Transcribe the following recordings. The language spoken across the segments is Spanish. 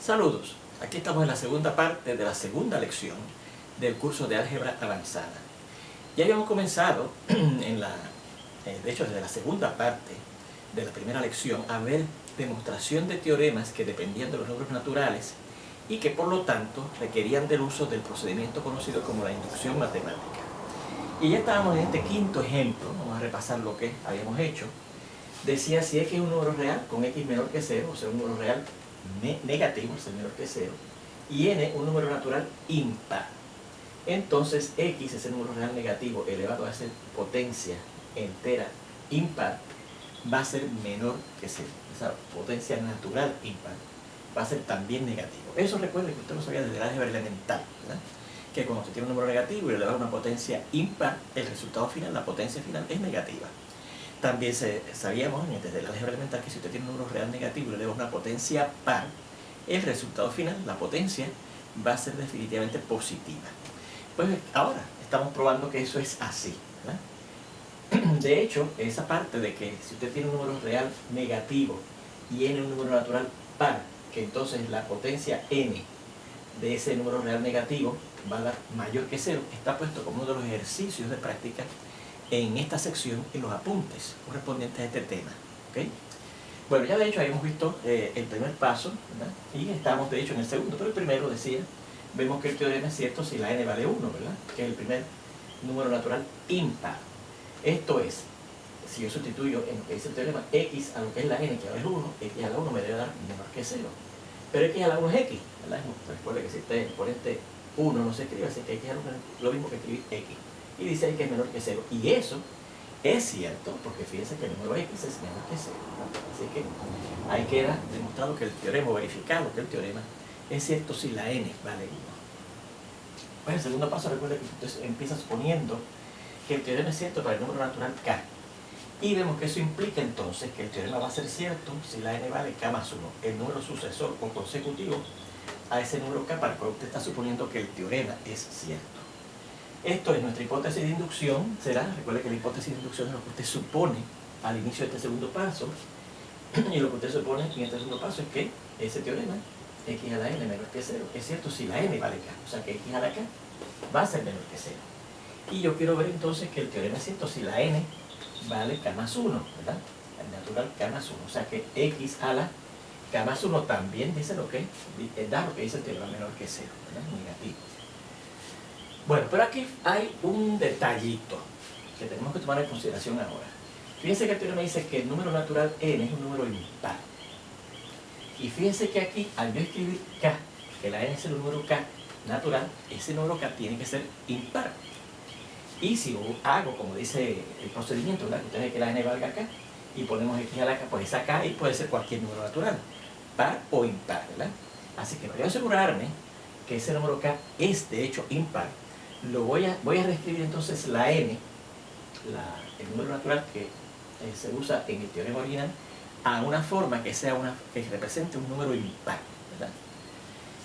Saludos, aquí estamos en la segunda parte de la segunda lección del curso de álgebra avanzada. Ya habíamos comenzado, de hecho desde la segunda parte de la primera lección, a ver demostración de teoremas que dependían de los números naturales y que por lo tanto requerían del uso del procedimiento conocido como la inducción matemática. Y ya estábamos en este quinto ejemplo, vamos a repasar lo que habíamos hecho. Decía si x es un número real con x menor que 0, o sea un número real negativo, es menor que 0, y n un número natural impar. Entonces x, ese número real negativo elevado a esa potencia entera impar, va a ser menor que 0. Esa potencia natural impar va a ser también negativo. Eso recuerde que usted lo sabía desde el álgebra elemental, ¿verdad? Que cuando se tiene un número negativo y elevado a una potencia impar, el resultado final, la potencia final, es negativa. También sabíamos desde el álgebra elemental que si usted tiene un número real negativo y le eleva una potencia par, el resultado final, la potencia, va a ser definitivamente positiva. Pues ahora estamos probando que eso es así, ¿verdad? De hecho, esa parte de que si usted tiene un número real negativo y n un número natural par, que entonces la potencia n de ese número real negativo va a dar mayor que 0, está puesto como uno de los ejercicios de práctica en esta sección, en los apuntes correspondientes a este tema, ¿okay? Bueno, ya de hecho habíamos visto el primer paso, ¿verdad? Y estamos de hecho en el segundo, pero el primero decía, vemos que el teorema es cierto si la n vale 1, ¿verdad? Que es el primer número natural impar. Esto es, si yo sustituyo en lo que dice el teorema x a lo que es la n, que ahora es 1, x a la 1 me debe dar menor que 0. Pero x a la 1 es x, ¿verdad? Recuerde que si este exponente 1 no se escribe, así que x a la 1 es lo mismo que escribir x. Y dice ahí que es menor que 0. Y eso es cierto, porque fíjense que el número x es menor que 0. Así que ahí queda demostrado que el teorema, verificado que el teorema es cierto si la n vale 1. Pues el segundo paso, recuerda que usted empieza suponiendo que el teorema es cierto para el número natural k. Y vemos que eso implica entonces que el teorema va a ser cierto si la n vale k más 1, el número sucesor o consecutivo a ese número k para el cual usted está suponiendo que el teorema es cierto. Esto es nuestra hipótesis de inducción, recuerde que la hipótesis de inducción es lo que usted supone al inicio de este segundo paso, y lo que usted supone en este segundo paso es que ese teorema, x a la n menor que 0, es cierto si la n vale k, o sea que x a la k va a ser menor que 0. Y yo quiero ver entonces que el teorema es cierto si la n vale k más 1, ¿verdad? El natural k más 1, o sea que x a la k más 1 también dice lo que da lo que dice el teorema menor que 0, ¿verdad? Negativo. Bueno, pero aquí hay un detallito que tenemos que tomar en consideración ahora. Fíjense que el teorema dice que el número natural n es un número impar. Y fíjense que aquí, al yo escribir k, que la n es el número k natural, ese número k tiene que ser impar. Y si yo hago, como dice el procedimiento, ¿verdad? Usted ve que la n valga k, y ponemos x a la k, pues esa k y puede ser cualquier número natural, par o impar, ¿verdad? Así que para asegurarme que ese número k es de hecho impar, voy a reescribir entonces la n, el número natural que se usa en el teorema original, a una forma que que represente un número impar, ¿verdad?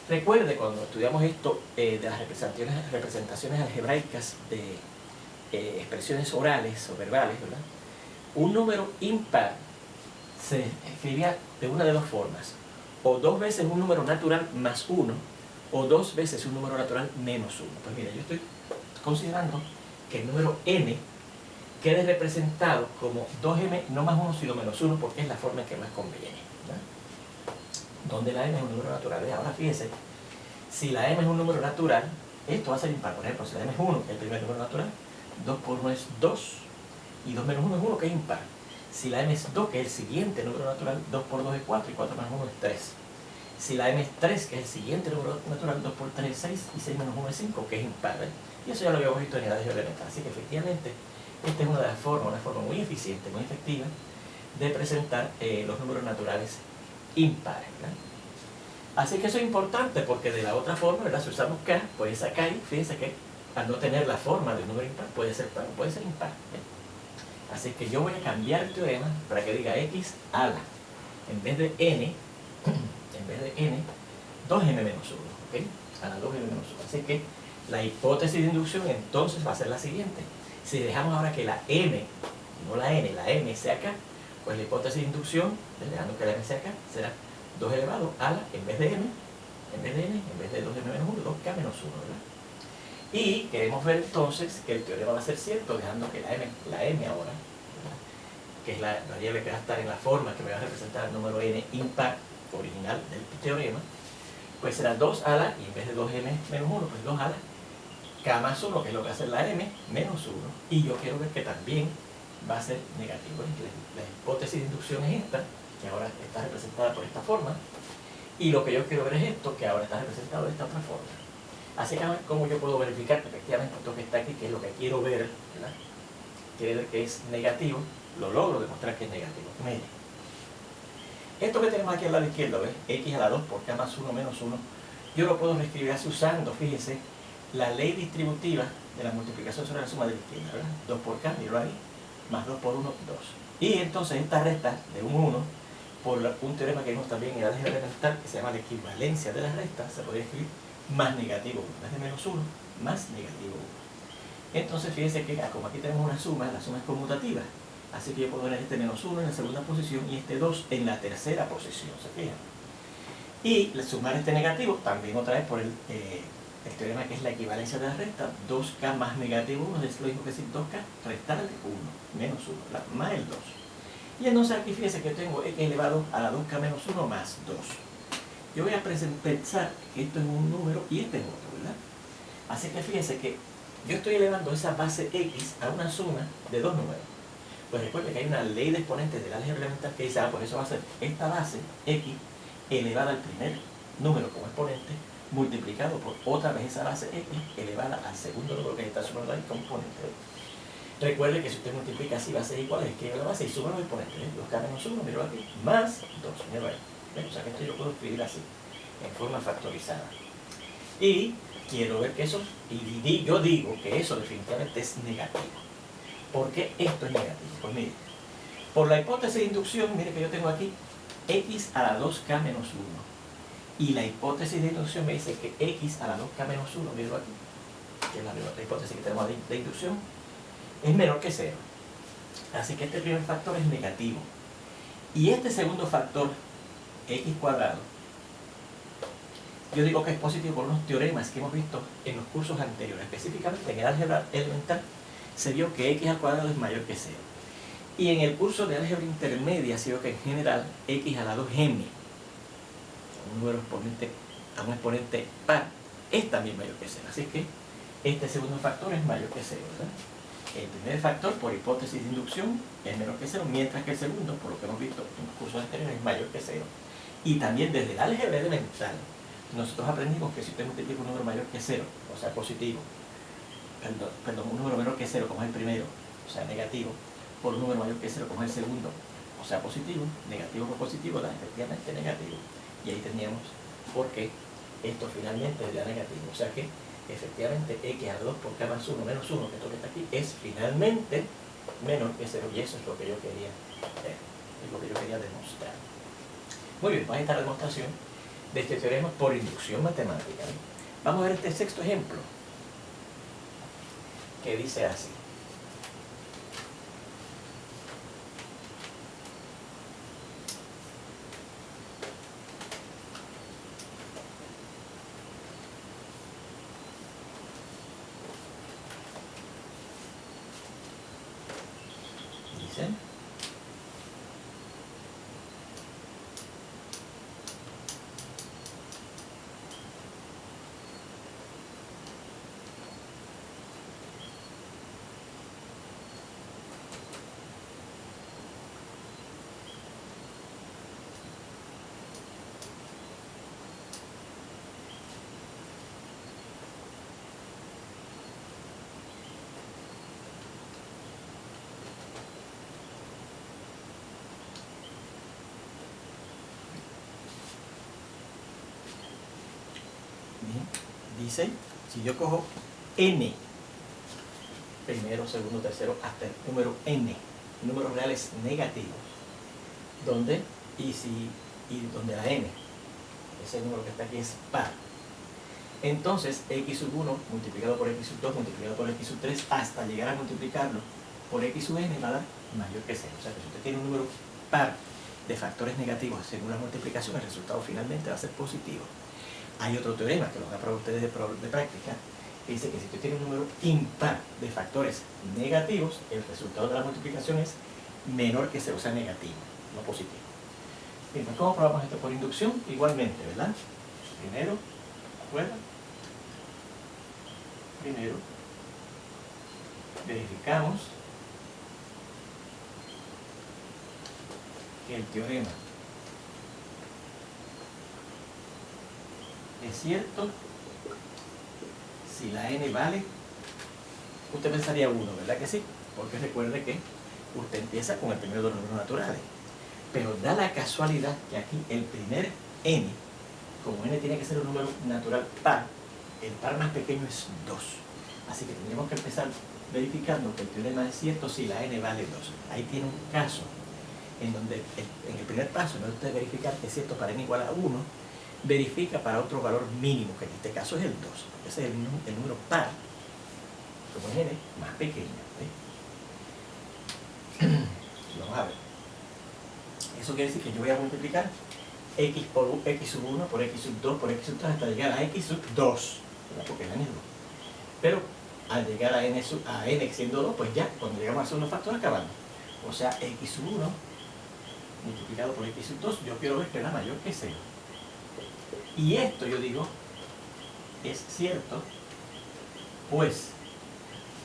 Recuerde cuando estudiamos esto de las representaciones algebraicas de expresiones orales o verbales, ¿verdad? Un número impar se escribía de una de dos formas, o dos veces un número natural más 1, o dos veces un número natural menos 1. Pues mira, yo estoy considerando que el número n quede representado como 2m, no más 1, sino menos 1, porque es la forma en que más conviene, ¿verdad? Donde la m es un número natural. Ahora fíjense, si la m es un número natural, esto va a ser impar. Por ejemplo, si la m es 1, que es el primer número natural, 2 por 1 es 2, y 2 menos 1 es 1, que es impar. Si la m es 2, que es el siguiente número natural, 2 por 2 es 4, y 4 más 1 es 3. Si la m es 3, que es el siguiente número natural, 2 por 3 es 6, y 6 menos 1 es 5, que es impar, ¿eh? Y eso ya lo habíamos visto en el álgebra elemental. Así que efectivamente, esta es una de las formas, una forma muy eficiente, muy efectiva, de presentar los números naturales impares, ¿verdad? Así que eso es importante porque de la otra forma, ¿verdad? Si usamos k, pues esa k, fíjense que al no tener la forma de un número impar, puede ser par, puede ser impar, ¿eh? Así que yo voy a cambiar el teorema para que diga x a la, en vez de n, 2m menos 1, ¿ok? A la 2m menos 1. Así que la hipótesis de inducción entonces va a ser la siguiente. Si dejamos ahora que la m, no la n, la m sea k, pues la hipótesis de inducción, dejando que la m sea k, será 2 elevado a la, en vez de m, en vez de n, en vez de 2m menos 1, 2k menos 1, ¿verdad? Y queremos ver entonces que el teorema va a ser cierto, dejando que la m ahora, ¿verdad?, que es la variable que va a estar en la forma que me va a representar el número n impar original del teorema, pues será 2 a la, y en vez de 2m menos 1, pues 2 a la k más 1, que es lo que hace la m, menos 1. Y yo quiero ver que también va a ser negativo. La hipótesis de inducción es esta, que ahora está representada por esta forma, y lo que yo quiero ver es esto, que ahora está representado de esta otra forma. Así que, ¿cómo yo puedo verificar que efectivamente esto que está aquí, que es lo que quiero ver, ¿verdad?, quiere ver que es negativo, lo logro demostrar que es negativo? Mire, esto que tenemos aquí al lado izquierdo, ¿ves?, x a la 2 por k más 1 menos 1, yo lo puedo reescribir así usando, fíjese, la ley distributiva de la multiplicación sobre la suma de la izquierda, ¿verdad? 2 por k, miro ahí, más 2 por 1, 2. Y entonces esta resta de un 1, por un teorema que vimos también en álgebra elemental, que se llama la equivalencia de las restas, se podría escribir más negativo 1, en vez de menos 1, más negativo 1. Entonces fíjense que como aquí tenemos una suma, la suma es conmutativa, así que yo puedo poner este menos 1 en la segunda posición y este 2 en la tercera posición, ¿se fijan? Y sumar este negativo también otra vez por el teorema que es la equivalencia de las restas, 2k más negativo 1 es lo mismo que decir 2k restarle 1, menos 1, ¿verdad?, más el 2. Y entonces aquí fíjense que yo tengo x elevado a la 2k menos 1 más 2. Yo voy a pensar que esto es un número y este es otro, ¿verdad? Así que fíjense que yo estoy elevando esa base x a una suma de dos números. Pues recuerden que hay una ley de exponentes del álgebra elemental que dice, pues eso va a ser esta base x elevada al primer número como exponente, multiplicado por otra vez esa base x elevada al segundo número que está sumando ahí como exponente. Recuerde que si usted multiplica así bases iguales, escribe la base y suma los exponentes. 2k menos 1, miro aquí, más 2, miro ahí. O sea que esto yo puedo escribir así, en forma factorizada. Y quiero ver que eso, y yo digo que eso definitivamente es negativo. ¿Por qué esto es negativo? Pues mire, por la hipótesis de inducción, mire que yo tengo aquí x a la 2k menos 1. Y la hipótesis de inducción me dice que x a la 2k menos 1, miro aquí, que es la hipótesis que tenemos de inducción, es menor que 0. Así que este primer factor es negativo. Y este segundo factor, x cuadrado, yo digo que es positivo por unos teoremas que hemos visto en los cursos anteriores. Específicamente en el álgebra elemental se vio que x al cuadrado es mayor que 0. Y en el curso de álgebra intermedia se vio que en general x a la 2m, un número exponente, a un exponente par, es también mayor que 0. Así que este segundo factor es mayor que 0, ¿verdad? El primer factor, por hipótesis de inducción, es menor que 0, mientras que el segundo, por lo que hemos visto en los cursos anteriores, es mayor que 0. Y también desde el álgebra elemental, nosotros aprendimos que si usted multiplica un número mayor que 0, o sea positivo, un número menor que 0, como es el primero, o sea negativo, por un número mayor que 0, como es el segundo, o sea positivo, negativo por positivo, da efectivamente negativo. Y ahí teníamos por qué esto finalmente es negativo. O sea que efectivamente x a la 2 por k más 1 menos 1, que esto que está aquí, es finalmente menor que 0. Y eso es lo que yo quería demostrar. Muy bien, vamos a esta demostración de este teorema por inducción matemática. Vamos a ver este sexto ejemplo, que dice así. Dice: dice, si yo cojo n, primero, segundo, tercero, hasta el número n, números reales negativos, donde donde la n, ese número que está aquí, es par, entonces x sub 1 multiplicado por x sub 2 multiplicado por x sub 3 hasta llegar a multiplicarlo por x sub n va a dar mayor que 0. O sea que si usted tiene un número par de factores negativos según la multiplicación, el resultado finalmente va a ser positivo. Hay otro teorema que lo van a probar ustedes de práctica, que dice que si usted tiene un número impar de factores negativos, el resultado de la multiplicación es menor que 0, o sea, negativo, no positivo. Bien, pues ¿cómo probamos esto? Por inducción, igualmente, ¿verdad? Primero, ¿acuerdan? Primero, verificamos que el teorema es cierto si la n vale, usted pensaría 1, ¿verdad que sí? Porque recuerde que usted empieza con el primero de los números naturales. Pero da la casualidad que aquí el primer n, como n tiene que ser un número natural par, el par más pequeño es 2. Así que tendríamos que empezar verificando que el teorema es cierto si la n vale 2. Ahí tiene un caso en donde en el primer paso, en vez de usted verificar que es cierto para n igual a 1, verifica para otro valor mínimo, que en este caso es el 2, porque ese es el número par, como es n, más pequeño. Vamos a ver. Eso quiere decir que yo voy a multiplicar x por x sub 1 por x sub 2 por x sub 3 hasta llegar a x sub 2, ¿verdad? Porque es la misma. Pero al llegar a n siendo 2, pues ya, cuando llegamos a segundo factor acabamos. O sea, x sub 1 multiplicado por x sub 2, yo quiero ver que era mayor que 0. Y esto, yo digo, es cierto, pues,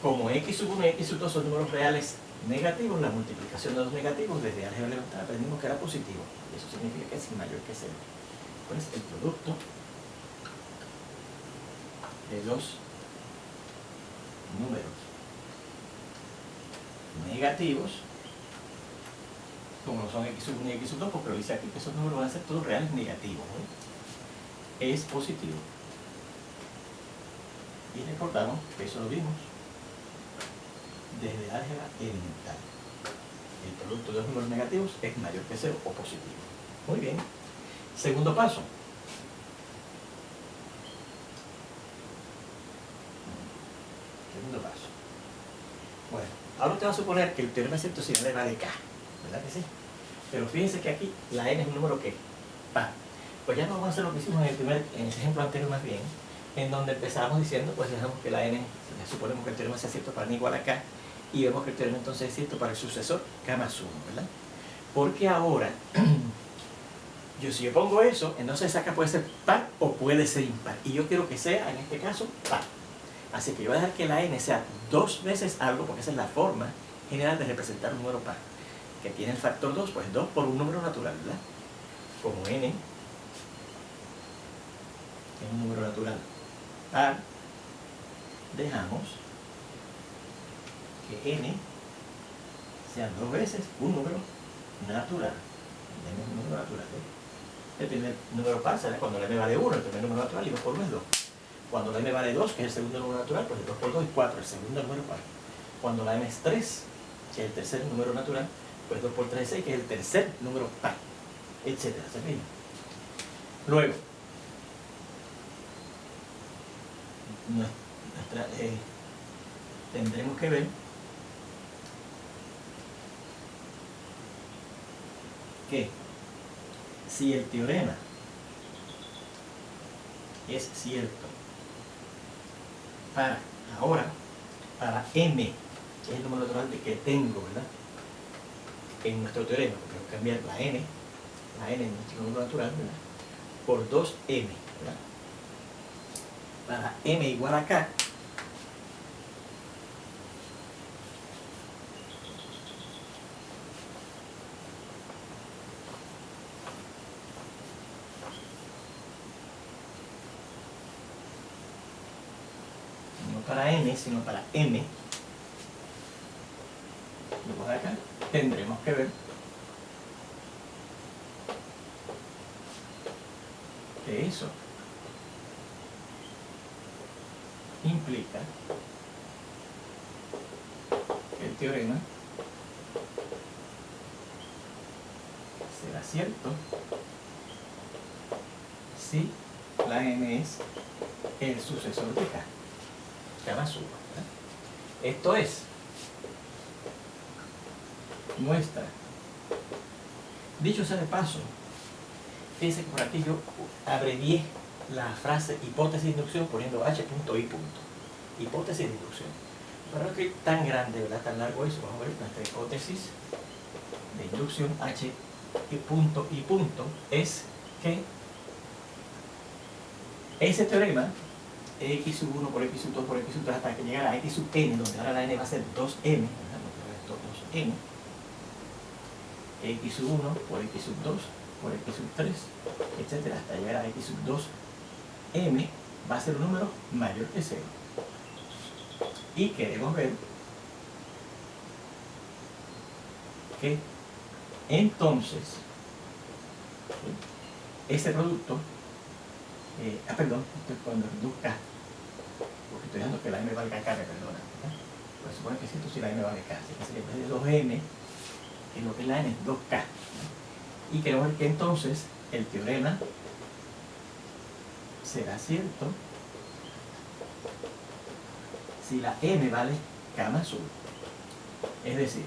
como x sub 1 y x sub 2 son números reales negativos, la multiplicación de dos negativos desde álgebra elemental aprendimos que era positivo. Y eso significa que es mayor que 0. Pues el producto de los números negativos, como no son x sub 1 y x sub 2, porque lo dice aquí que esos números van a ser todos reales negativos, ¿no? Es positivo. Y recordamos que eso lo vimos desde álgebra elemental. El producto de los números negativos es mayor que 0 o positivo. Muy bien. Segundo paso. Segundo paso. Bueno, ahora usted va a suponer que el teorema es cierto si n vale k, ¿verdad que sí? Pero fíjense que aquí la n es un número que par. Pues ya no vamos a hacer lo que hicimos en ese ejemplo anterior más bien, en donde empezamos diciendo, pues dejamos que la n, suponemos que el teorema sea cierto para n igual a k, y vemos que el teorema entonces es cierto para el sucesor k más 1, ¿verdad? Porque ahora, si yo pongo eso, entonces esa k puede ser par o puede ser impar, y yo quiero que sea, en este caso, par. Así que yo voy a dejar que la n sea 2 veces algo, porque esa es la forma general de representar un número par, que tiene el factor 2, pues 2 por un número natural, ¿verdad? Como n es un número natural par, dejamos que n sean 2 veces un número natural. Un número natural, ¿eh? El primer número par será cuando la m vale 1, el primer número natural, y 2 por 1 es 2. Cuando la m vale 2, que es el segundo número natural, pues el 2 por 2 es 4, el segundo número par. Cuando la m es 3, que es el tercer número natural, pues 2 por 3 es 6, que es el tercer número par, etc. Luego, tendremos que ver que si el teorema es cierto para ahora, para m, que es el número natural de que tengo, ¿verdad? En nuestro teorema, porque tengo que cambiar la n en nuestro número natural, ¿verdad? Por 2m, ¿verdad? Para m igual a k, no para n, sino para m, luego de acá, tendremos que ver que eso implica que el teorema será cierto si la n es el sucesor de k más 1. Esto es nuestra. Dicho sea de paso, fíjense que por aquí yo abrevié la frase hipótesis de inducción poniendo h punto i punto. Hipótesis de inducción. Para no escribir tan grande, ¿verdad? Tan largo eso, vamos a ver nuestra hipótesis de inducción h punto i punto es que ese teorema x sub 1 por x sub 2 por x sub 3 hasta que llegara a x sub n, donde ahora la n va a ser 2m, ¿verdad? Esto 2m, x sub 1 por x sub 2 por x sub 3, etcétera, hasta llegar a x sub 2m, va a ser un número mayor que 0. Y queremos ver que entonces ese producto, perdón, esto es cuando reduzca, porque estoy dando que la m valga k, perdona, ¿verdad? Pues supone que si esto sí la m vale k, así que sería en vez de 2m, en lo que es la n es 2k, ¿verdad? Y queremos ver que entonces el teorema será cierto si la m vale k más 1. Es decir,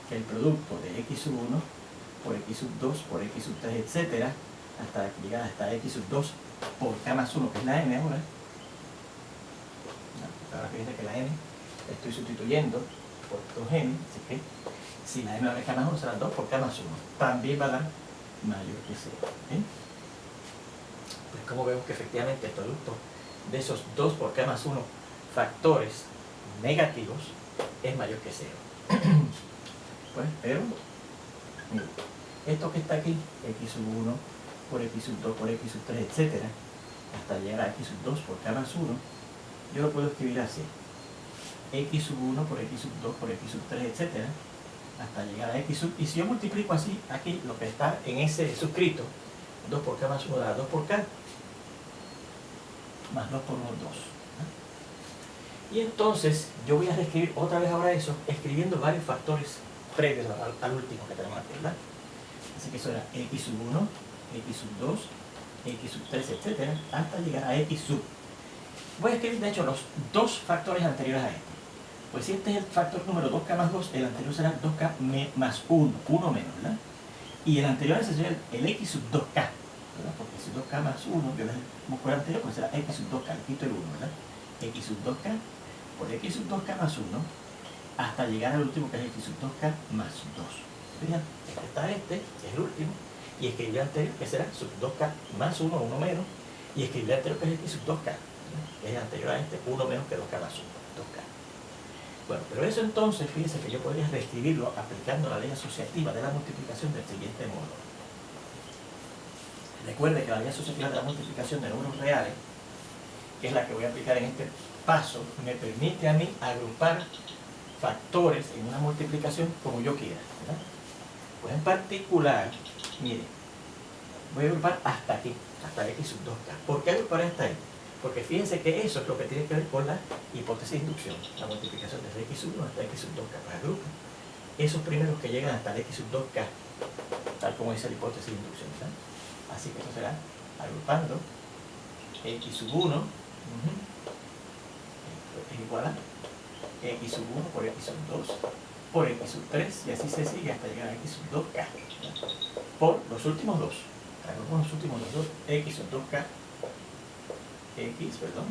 que el producto de x sub 1 por x sub 2 por x sub 3, etcétera, hasta llegar hasta x sub 2 por k más 1, que es la m ahora. Ahora fíjense que la m la estoy sustituyendo por 2m, así que si la m vale k más 1 será 2 por k más 1. También va a dar mayor que 0. ¿Okay? Pues como vemos que efectivamente el producto de esos 2 por k más 1 factores negativos es mayor que 0. Pues, pero, mira, esto que está aquí, x sub 1 por x sub 2 por x sub 3, etcétera, hasta llegar a x sub 2 por k más 1, yo lo puedo escribir así: x sub 1 por x sub 2 por x sub 3, etcétera, hasta llegar a x sub, y si yo multiplico así, aquí lo que está en ese suscrito, 2 por k más 1 da 2 por k, más 2 por 1, 2. Y entonces yo voy a reescribir otra vez ahora eso, escribiendo varios factores previos al último que tenemos aquí, ¿verdad? Así que eso era x sub 1, x sub 2, x sub 3, etcétera, hasta llegar a x sub. Voy a escribir de hecho los dos factores anteriores a este. Pues si este es el factor número 2k más 2, el anterior será 2k más 1, 1 menos, ¿verdad? Y el anterior ese sería el x sub 2k, ¿verdad? Porque si 2k más 1, que es el por anterior, pues será x sub 2k, le quito el 1, ¿verdad? X sub 2k por x sub 2k más 1, hasta llegar al último que es x sub 2k más 2. Fíjense, este está este, que es el último, y escribir el anterior, que será sub 2k más 1, 1 menos, y escribir el anterior, que es x sub 2k, que es el anterior a este, 1 menos que 2k más 1, 2k. Bueno, pero eso entonces, fíjense que yo podría reescribirlo aplicando la ley asociativa de la multiplicación del siguiente modo. Recuerde que la ley asociativa de la multiplicación de números reales, que es la que voy a aplicar en este paso, me permite a mí agrupar factores en una multiplicación como yo quiera, ¿verdad? Pues en particular, mire, voy a agrupar hasta aquí, hasta x sub 2k. ¿Por qué agrupar hasta ahí? Porque fíjense que eso es lo que tiene que ver con la hipótesis de inducción, la multiplicación desde x sub 1 hasta x sub 2k. Pues agrupo esos primeros que llegan hasta el x sub 2k, tal como dice la hipótesis de inducción, ¿verdad? Así que eso será agrupando x sub 1 es igual a x sub 1 por x sub 2 por x sub 3, y así se sigue hasta llegar a x sub 2k, ¿verdad? Por los últimos dos. Agrupo los últimos dos, x sub 2k, x, perdón,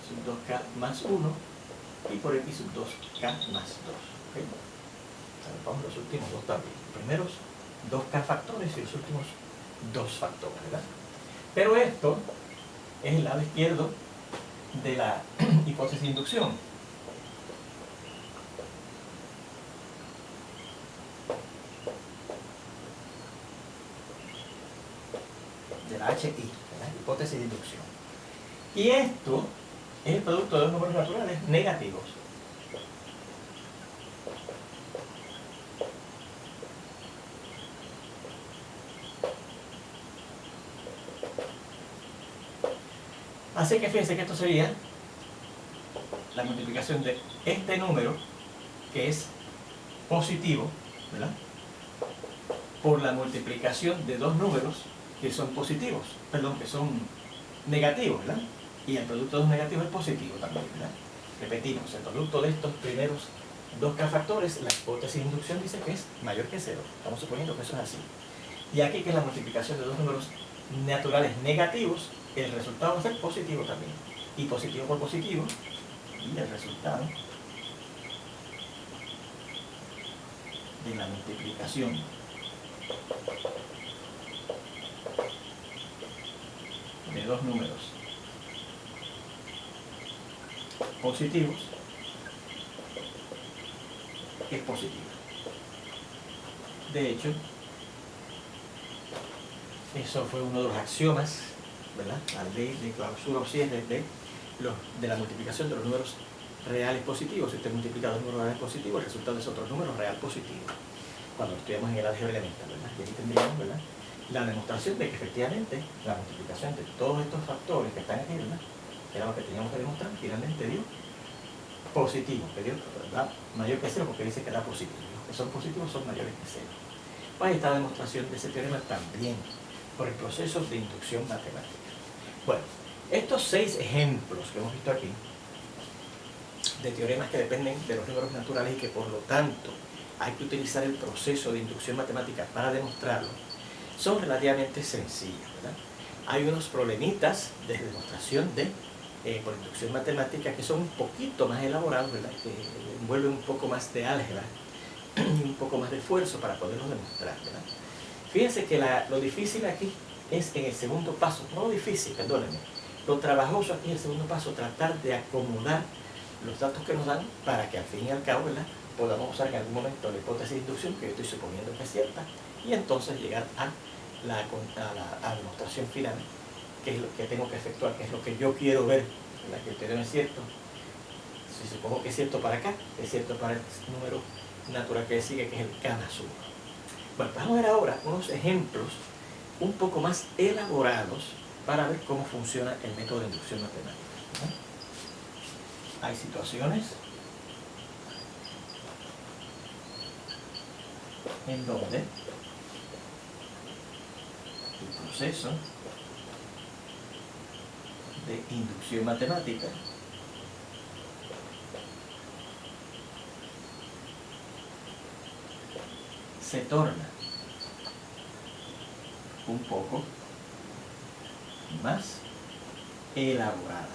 sub 2k más 1, y por x sub 2k más 2. ¿Okay? Agrupamos los últimos dos también. Los primeros 2k factores y los últimos 2 factores, ¿verdad? Pero esto es el lado izquierdo de la hipótesis de inducción. De la HI, ¿verdad? Hipótesis de inducción. Y esto es el producto de dos números naturales negativos. Así que fíjense que esto sería la multiplicación de este número, que es positivo, ¿verdad?, por la multiplicación de dos números que son positivos, perdón, que son negativos, ¿verdad? Y el producto de dos negativos es positivo también, ¿verdad? Repetimos, el producto de estos primeros 2k factores, la hipótesis de inducción dice que es mayor que 0. Estamos suponiendo que eso es así. Y aquí, que es la multiplicación de dos números naturales negativos, el resultado va a ser positivo también. Y positivo por positivo, y el resultado de la multiplicación de dos números positivos es positivo. De hecho, eso fue uno de los axiomas, ¿verdad? La ley de clausura o cierre de la multiplicación de los números reales positivos. Si usted multiplica dos números reales positivos, el resultado es otro número real positivo. Cuando lo estudiamos en el álgebra elemental, ¿verdad? Y aquí tendríamos, ¿verdad?, la demostración de que efectivamente la multiplicación de todos estos factores que están aquí, ¿verdad?, que era lo que teníamos que demostrar, finalmente dio positivo, que dio, ¿verdad?, mayor que cero, porque dice que da positivo. Los que son positivos son mayores que cero. Pues ahí está la demostración de ese teorema también por el proceso de inducción matemática. Bueno, estos 6 ejemplos que hemos visto aquí de teoremas que dependen de los números naturales y que por lo tanto hay que utilizar el proceso de inducción matemática para demostrarlo, son relativamente sencillos, ¿verdad? Hay unos problemitas de demostración por inducción matemática que son un poquito más elaborados, ¿verdad?, que envuelven un poco más de álgebra y un poco más de esfuerzo para poderlos demostrar, ¿verdad? Fíjense que lo difícil aquí es en el segundo paso, no difícil, perdónenme, lo trabajoso aquí en el segundo paso, tratar de acomodar los datos que nos dan para que al fin y al cabo, ¿verdad?, podamos usar en algún momento la hipótesis de inducción, que yo estoy suponiendo que es cierta, y entonces llegar a la demostración final, que es lo que tengo que efectuar, que es lo que yo quiero ver, ¿verdad?, que el teorema es cierto. Si supongo que es cierto para acá, es cierto para el número natural que sigue, que es el K más 1. Bueno, vamos a ver ahora unos ejemplos un poco más elaborados para ver cómo funciona el método de inducción matemática, ¿no? Hay situaciones en donde el proceso de inducción matemática se torna un poco más elaborada.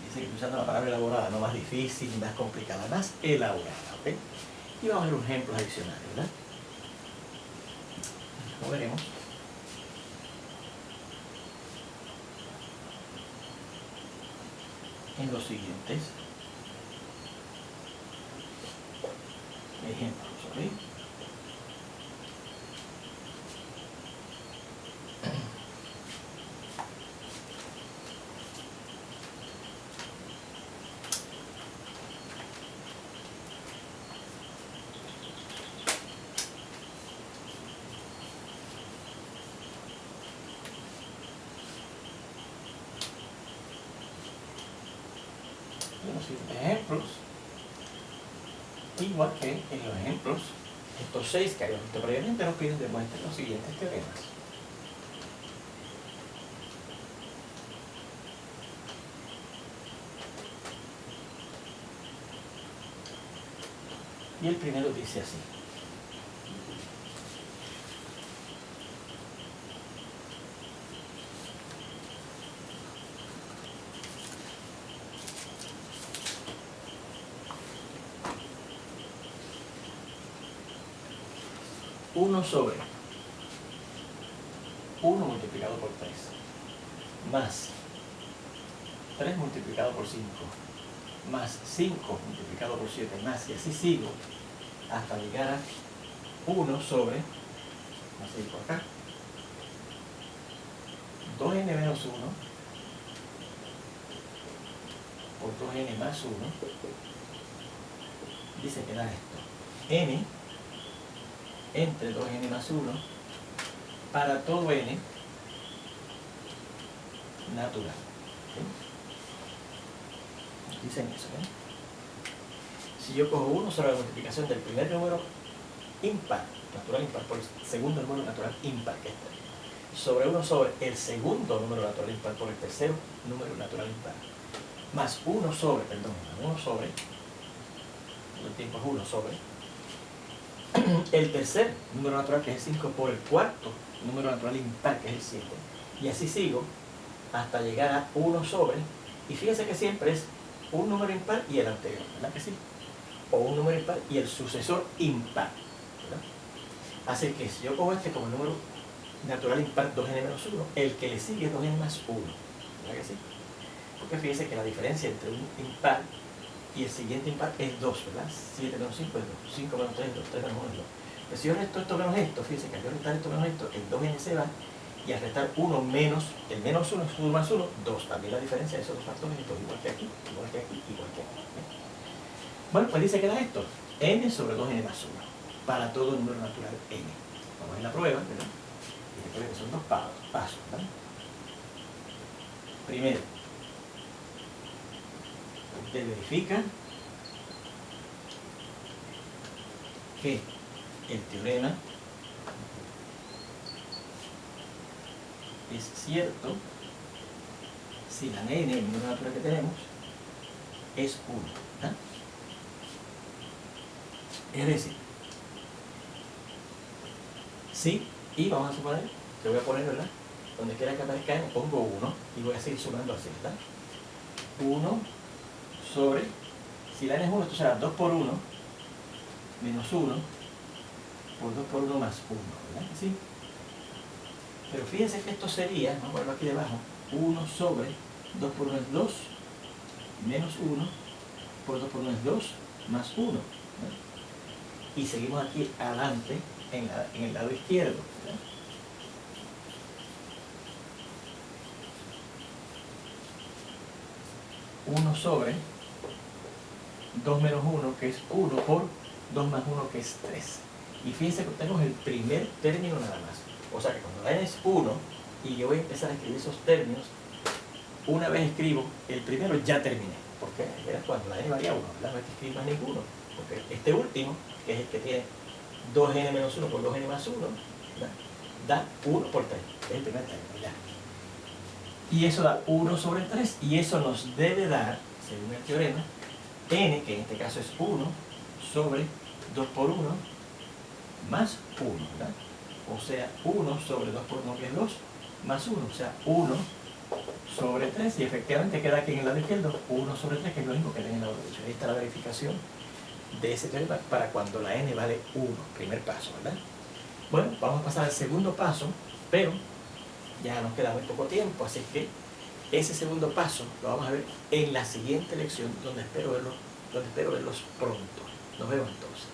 Dice que estoy usando la palabra elaborada, no más difícil, más complicada, más elaborada, ¿ok? Y vamos a ver unos ejemplos adicionales, ¿verdad? Lo veremos. En los siguientes ejemplos, ¿ok? Los siguientes ejemplos, igual que en los ejemplos, estos 6 que habíamos visto previamente, nos piden demuestren los siguientes teoremas. Y el primero dice así: uno sobre 1 multiplicado por 3 más 3 multiplicado por 5 más 5 multiplicado por 7 más, y así sigo hasta llegar a 1 sobre, vamos a ir por acá, 2n menos 1 por 2n más 1, dice que da esto, n entre 2n más 1 para todo n natural. ¿Sí? Dicen eso, ¿eh? Si yo cojo 1 sobre la multiplicación del primer número impar, natural impar, por el segundo número natural impar, que es 3, sobre 1 sobre el segundo número natural impar por el tercer número natural impar, más 1 sobre, todo el tiempo es 1 sobre el tercer número natural, que es el 5, por el cuarto número natural impar, que es el 7. Y así sigo hasta llegar a 1 sobre, y fíjense que siempre es un número impar y el anterior, ¿verdad que sí? O un número impar y el sucesor impar, ¿verdad? Así que si yo cojo este como el número natural impar 2n menos 1, el que le sigue es 2n más 1, ¿verdad que sí? Porque fíjense que la diferencia entre un impar y el siguiente impar es 2, ¿verdad? 7 menos 5 es 2, 5 menos 3 es 2, 3 menos 1 es 2. Pero si yo resto esto menos esto, fíjense que al yo restar esto menos esto, el 2n se va, y al restar 1 menos, el menos 1 es 1 más 1, 2. También la diferencia de esos dos factores es 2, igual que aquí, igual que aquí, igual que aquí. Bueno, pues dice que da esto, n sobre 2n más 1, para todo número natural n. Vamos a ver la prueba, ¿verdad? Y recuerden que son dos pasos, ¿verdad? Primero, usted verifica que el teorema es cierto si la n, el número natural que tenemos, es 1, ¿verdad? Es decir, sí, y vamos a suponer que voy a poner, ¿verdad? Donde quiera que aparezca n, pongo 1 y voy a seguir sumando así, ¿verdad? 1 sobre, si la n es 1, esto será 2 por 1 menos 1 por 2 por 1 más 1, ¿verdad? ¿Sí? Pero fíjense que esto sería, vamos a ponerlo aquí debajo, 1 sobre 2 por 1 es 2, menos 1 por 2 por 1 es 2, más 1, ¿verdad? Y seguimos aquí adelante en el lado izquierdo, ¿verdad? Uno sobre 2 menos 1, que es 1, por 2 más 1, que es 3. Y fíjense que tenemos el primer término nada más. O sea que cuando la n es 1, y yo voy a empezar a escribir esos términos, una vez escribo el primero, ya terminé. Porque era cuando la n valía 1, ¿verdad? No hay que escribir más ninguno. Porque este último, que es el que tiene 2n menos 1 por 2n más 1, ¿verdad? Da 1 por 3, que es el primer término, ¿verdad? Y eso da 1 sobre 3, y eso nos debe dar, según el teorema, n, que en este caso es 1, sobre 2 por 1, más 1, ¿verdad? O sea, 1 sobre 2 por 1, que es 2, más 1, o sea, 1 sobre 3, y efectivamente queda aquí en el lado izquierdo 1 sobre 3, que es lo mismo que tiene en el lado derecho. Ahí está la verificación de ese teorema para cuando la n vale 1, primer paso, ¿verdad? Bueno, vamos a pasar al segundo paso, pero ya nos queda muy poco tiempo, así que ese segundo paso lo vamos a ver en la siguiente lección, donde espero verlos pronto. Nos vemos entonces.